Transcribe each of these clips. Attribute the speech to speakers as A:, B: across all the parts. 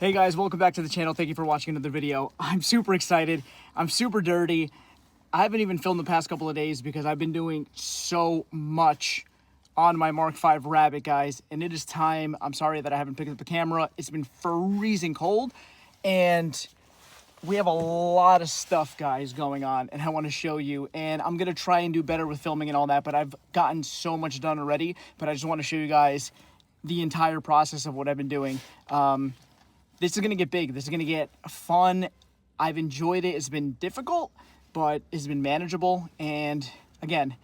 A: Hey guys, welcome back to the channel. Thank you for watching another video. I'm super excited. I'm super dirty. I haven't even filmed the past couple of days because I've been doing so much on my Mark V Rabbit, guys. And it is time. I'm sorry that I haven't picked up the camera. It's been freezing cold and we have a lot of stuff, guys, going on, and I want to show you. And I'm going to try and do better with filming and all that, but I've gotten so much done already. But I just want to show you guys the entire process of what I've been doing. This is going to get big. This is going to get fun. I've enjoyed it. It's been difficult, but it's been manageable. And again,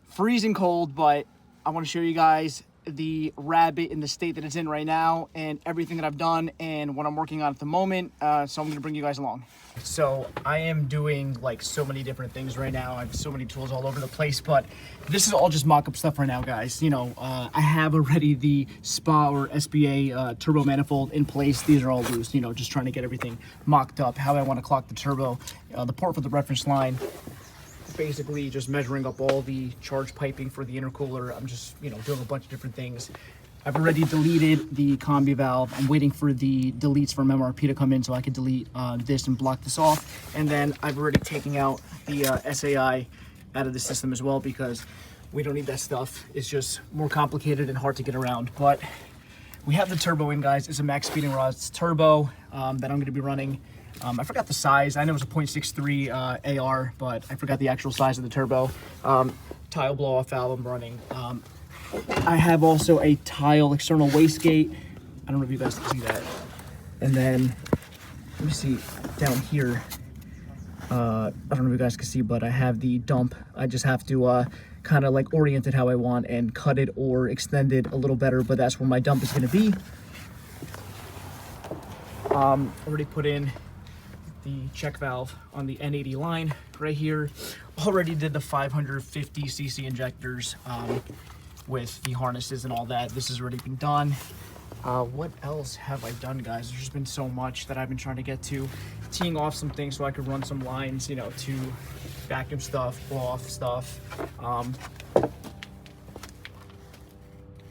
A: freezing cold, but I want to show you guys the Rabbit in the state that it's in right now and everything that I've done and what I'm working on at the moment. So I'm going to bring you guys along. So I am doing like so many different things right now. I have so many tools all over the place, but this is all just mock-up stuff right now, guys. You know, I have already the SPA or SBA turbo manifold in place. These are all loose, you know, just trying to get everything mocked up, how I want to clock the turbo, the port for the reference line. Basically just measuring up all the charge piping for the intercooler. I'm just, you know, doing a bunch of different things. I've already deleted the combi valve. I'm waiting for the deletes from MRP to come in so I can delete this and block this off. And then I've already taken out the SAI out of the system as well because we don't need that stuff. It's just more complicated and hard to get around. But we have the turbo in, guys. It's a max speeding rods turbo that I'm going to be running. I forgot the size. I know it was a 0.63 AR, but I forgot the actual size of the turbo. Tile blow-off valve I'm running. I have also a tile external wastegate. I don't know if you guys can see that. And then, let me see, down here, I don't know if you guys can see, but I have the dump. I just have to kind of like orient it how I want and cut it or extend it a little better, but that's where my dump is going to be. Already put in the check valve on the N80 line right here. Already did the 550cc injectors with the harnesses and all that. This has already been done. What else have I done, guys? There's just been so much that I've been trying to get to. Teeing off some things so I could run some lines, you know, to vacuum stuff, blow off stuff. The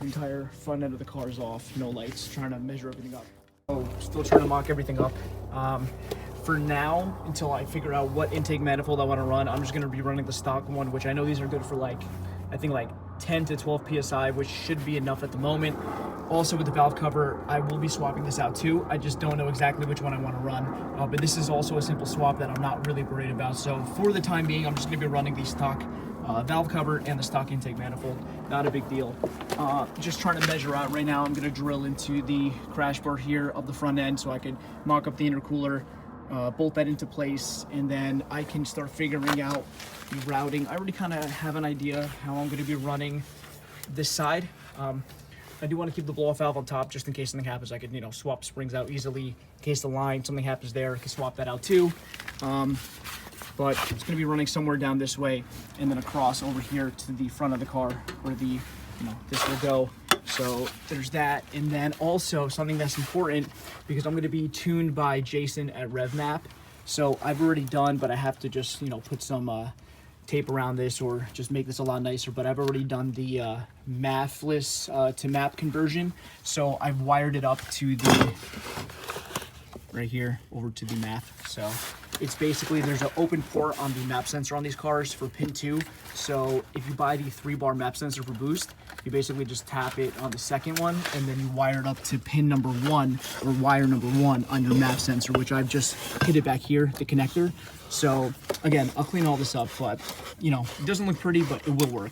A: entire front end of the car is off, no lights, trying to measure everything up. Oh, still trying to mock everything up. For now, until I figure out what intake manifold I want to run, I'm just going to be running the stock one, which I know these are good for like, I think like 10 to 12 PSI, which should be enough at the moment. Also with the valve cover, I will be swapping this out too. I just don't know exactly which one I want to run. But this is also a simple swap that I'm not really worried about. So for the time being, I'm just going to be running the stock valve cover and the stock intake manifold. Not a big deal. Just trying to measure out right now. I'm going to drill into the crash bar here of the front end so I can mock up the intercooler, bolt that into place, and then I can start figuring out the routing. I already kind of have an idea how I'm going to be running this side. I do want to keep the blow-off valve on top just in case something happens. I could, you know, swap springs out easily in case the line, something happens there, I can swap that out too. But it's going to be running somewhere down this way and then across over here to the front of the car where the, you know, this will go. So there's that. And then also something that's important because I'm going to be tuned by Jason at RevMap. So I've already done, but I have to just, you know, put some tape around this or just make this a lot nicer. But I've already done the mathless to map conversion. So I've wired it up to the, right here over to the map. So it's basically, there's an open port on the map sensor on these cars for pin 2. So if you buy the 3-bar map sensor for boost, you basically just tap it on the second one and then you wire it up to pin number 1 or wire number 1 on your map sensor, which I've just hit it back here, the connector. So again, I'll clean all this up, but you know, it doesn't look pretty, but it will work.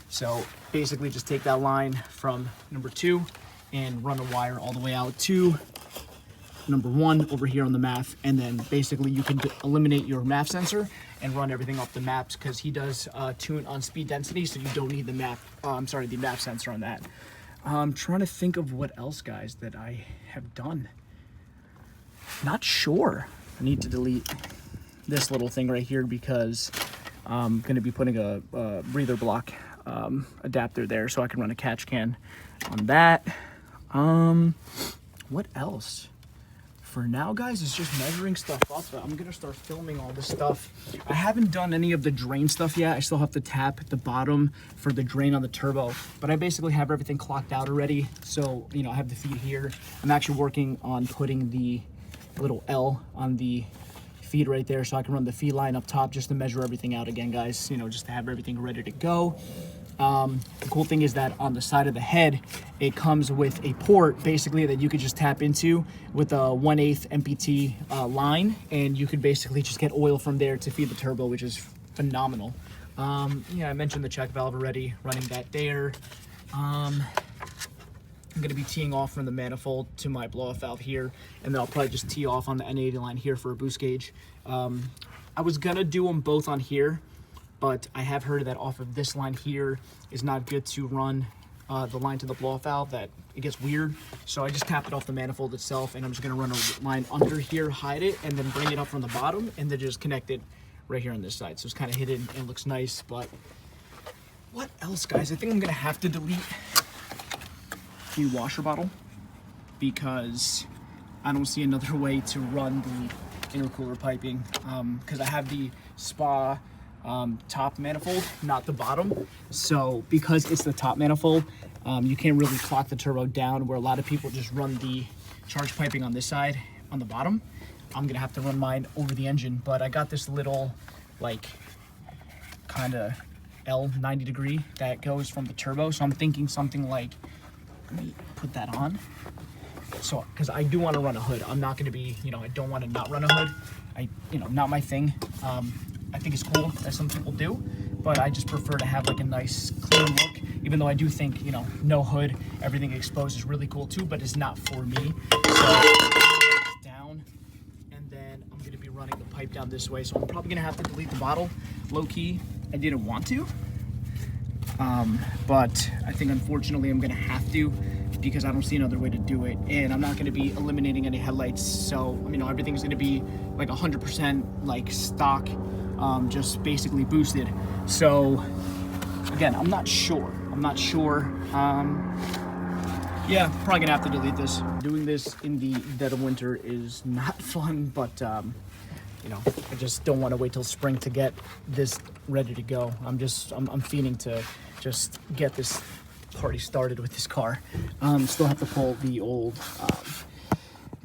A: So basically just take that line from number 2 and run a wire all the way out to number 1 over here on the MAF, and then basically you can eliminate your MAF sensor and run everything off the maps because he does tune on speed density, so you don't need the map. The MAF sensor on that. I'm trying to think of what else, guys, that I have done. Not sure. I need to delete this little thing right here because I'm going to be putting a breather block adapter there so I can run a catch can on that. What else? for now, guys, it's just measuring stuff up. I'm gonna start filming all this stuff. I haven't done any of the drain stuff yet. I still have to tap the bottom for the drain on the turbo, but I basically have everything clocked out already. So, you know, I have the feed here. I'm actually working on putting the little L on the feed right there so I can run the feed line up top just to measure everything out again, guys, you know, just to have everything ready to go. The cool thing is that on the side of the head, it comes with a port basically that you could just tap into with a 1/8 MPT line, and you could basically just get oil from there to feed the turbo, which is phenomenal. Yeah, I mentioned the check valve already, running that there. I'm going to be teeing off from the manifold to my blow-off valve here, and then I'll probably just tee off on the N80 line here for a boost gauge. I was going to do them both on here, but I have heard that off of this line here is not good to run the line to the blow-off valve, that it gets weird. So I just tap it off the manifold itself, and I'm just gonna run a line under here, hide it, and then bring it up from the bottom, and then just connect it right here on this side. So it's kind of hidden and looks nice. But what else, guys? I think I'm gonna have to delete the washer bottle because I don't see another way to run the intercooler piping, because I have the spa top manifold, not the bottom. So because it's the top manifold, you can't really clock the turbo down, where a lot of people just run the charge piping on this side on the bottom. I'm gonna have to run mine over the engine, but I got this little like kind of L 90 degree that goes from the turbo. So I'm thinking something like, let me put that on. So, because I do want to run a hood. I'm not going to be, you know, I don't want to not run a hood. You know, not my thing. I think it's cool that some people do, but I just prefer to have like a nice clean look, even though I do think, you know, no hood, everything exposed is really cool too, but it's not for me. So down, and then I'm going to be running the pipe down this way. So I'm probably going to have to delete the bottle. Low key, I didn't want to, but I think unfortunately I'm going to have to, because I don't see another way to do it, and I'm not going to be eliminating any headlights. So, you know, everything's going to be like 100% like stock, just basically boosted. So again, I'm not sure. Yeah, probably gonna have to delete this. Doing this in the dead of winter is not fun, but you know, I just don't want to wait till spring to get this ready to go. I'm fiending to just get this party started with this car. Still have to pull the old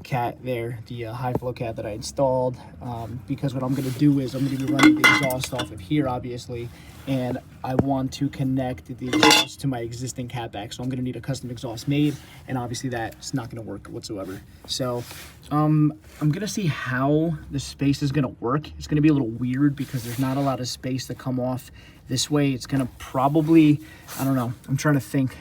A: cat there, the high flow cat that I installed, because what I'm going to do is I'm going to be running the exhaust off of here, obviously, and I want to connect the exhaust to my existing cat back. So I'm going to need a custom exhaust made, and obviously that's not going to work whatsoever. So I'm going to see how the space is going to work. It's going to be a little weird because there's not a lot of space to come off this way. It's going to probably, I don't know, I'm trying to think.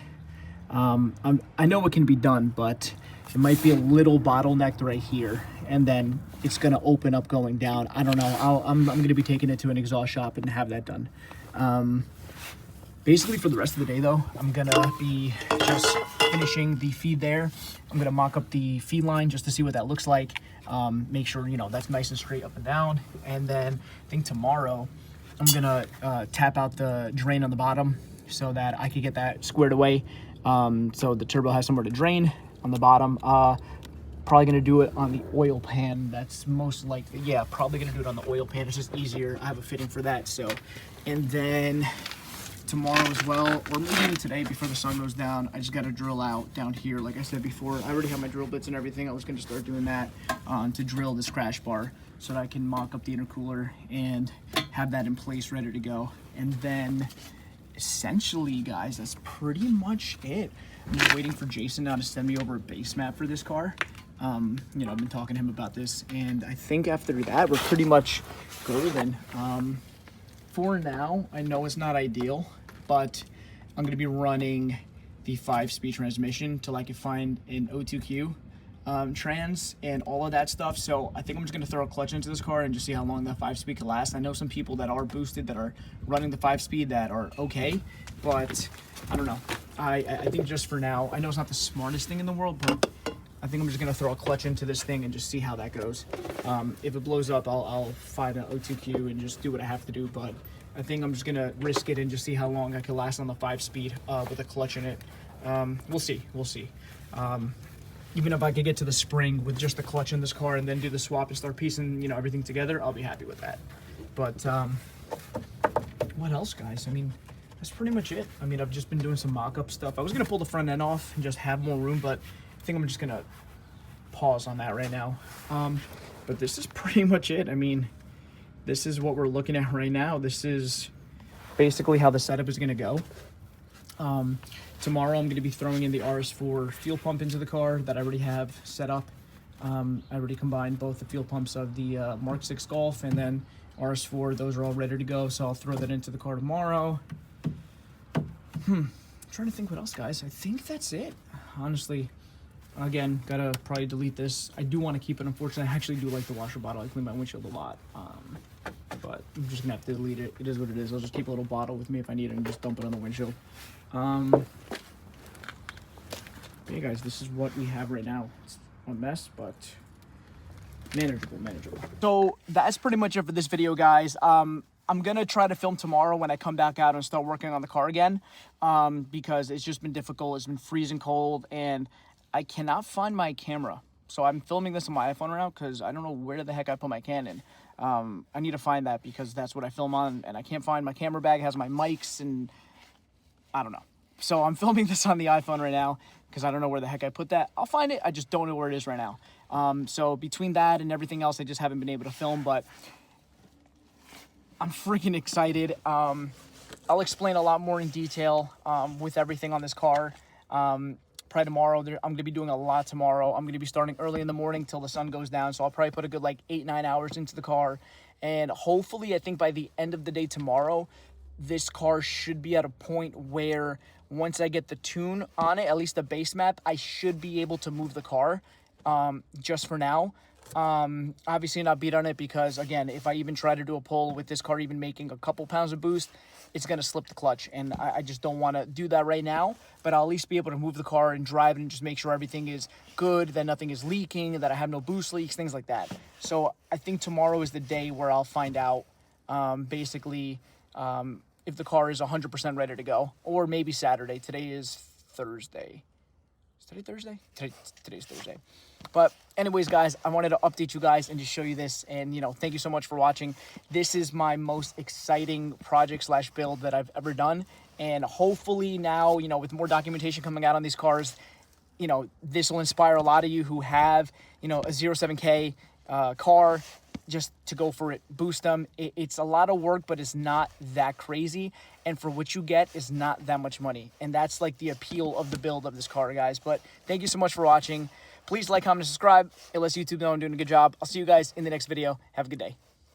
A: I know it can be done, but it might be a little bottlenecked right here, and then it's going to open up going down. I don't know. I'm going to be taking it to an exhaust shop and have that done. Basically, for the rest of the day, though, I'm going to be just finishing the feed there. I'm going to mock up the feed line just to see what that looks like. Make sure, you know, that's nice and straight up and down. And then I think tomorrow I'm going to tap out the drain on the bottom so that I can get that squared away. So the turbo has somewhere to drain on the bottom. Probably gonna do it on the oil pan. That's most likely, yeah, probably gonna do it on the oil pan. It's just easier. I have a fitting for that. So, and then tomorrow as well, or maybe even today before the sun goes down, I just gotta drill out down here. Like I said before, I already have my drill bits and everything. I was gonna start doing that to drill this crash bar so that I can mock up the intercooler and have that in place, ready to go. And then essentially, guys, that's pretty much it. I'm just waiting for Jason now to send me over a base map for this car. You know, I've been talking to him about this, and I think after that, we're pretty much golden. For now, I know it's not ideal, but I'm going to be running the 5-speed transmission till I can find an O2Q trans and all of that stuff. So I think I'm just going to throw a clutch into this car and just see how long that 5-speed can last. I know some people that are boosted that are running the 5-speed that are okay, but I don't know. I think just for now, I know it's not the smartest thing in the world, but I think I'm just going to throw a clutch into this thing and just see how that goes. If it blows up, I'll find an O2Q and just do what I have to do, but I think I'm just going to risk it and just see how long I can last on the 5-speed with a clutch in it. We'll see. even if I could get to the spring with just the clutch in this car and then do the swap and start piecing, you know, everything together, I'll be happy with that. But what else, guys? I mean, that's pretty much it. I mean, I've just been doing some mock-up stuff. I was gonna pull the front end off and just have more room, but I think I'm just gonna pause on that right now. But this is pretty much it. I mean, this is what we're looking at right now. This is basically how the setup is gonna go. Tomorrow I'm going to be throwing in the RS4 fuel pump into the car that I already have set up. I already combined both the fuel pumps of the Mark 6 Golf and then RS4. Those are all ready to go, so I'll throw that into the car tomorrow. I'm trying to think what else, guys. I think that's it. Honestly, again, gotta probably delete this. I do want to keep it. Unfortunately, I actually do like the washer bottle. I clean my windshield a lot. But I'm just gonna have to delete it. It is what it is. I'll just keep a little bottle with me if I need it and just dump it on the windshield. Hey guys, this is what we have right now. It's a mess, but manageable. So that's pretty much it for this video, guys. I'm gonna try to film tomorrow when I come back out and start working on the car again, because it's just been difficult. It's been freezing cold and I cannot find my camera. So I'm filming this on my iPhone right now because I don't know where the heck I put my Canon. I need to find that because that's what I film on, and I can't find my camera bag. It has my mics and I don't know. So I'm filming this on the iPhone right now because I don't know where the heck I put that. I'll find it. I just don't know where it is right now. So between that and everything else, I just haven't been able to film, but I'm freaking excited. I'll explain a lot more in detail with everything on this car. Probably tomorrow. I'm going to be doing a lot tomorrow. I'm going to be starting early in the morning till the sun goes down. So I'll probably put a good like 8-9 hours into the car. And hopefully, I think by the end of the day tomorrow, this car should be at a point where once I get the tune on it, at least the base map, I should be able to move the car just for now. Obviously not beat on it because, again, if I even try to do a pull with this car even making a couple pounds of boost, it's going to slip the clutch, and I just don't want to do that right now, but I'll at least be able to move the car and drive and just make sure everything is good, that nothing is leaking, that I have no boost leaks, things like that. So I think tomorrow is the day where I'll find out basically if the car is 100% ready to go, or maybe Saturday. Today is Thursday. Is today Thursday? Today's Thursday. But anyways, guys, I wanted to update you guys and just show you this. And, you know, thank you so much for watching. This is my most exciting project / build that I've ever done. And hopefully now, you know, with more documentation coming out on these cars, you know, this will inspire a lot of you who have, you know, a 07K car just to go for it, boost them. It's a lot of work, but it's not that crazy. And for what you get is not that much money. And that's like the appeal of the build of this car, guys. But thank you so much for watching. Please like, comment, and subscribe. It lets YouTube know I'm doing a good job. I'll see you guys in the next video. Have a good day.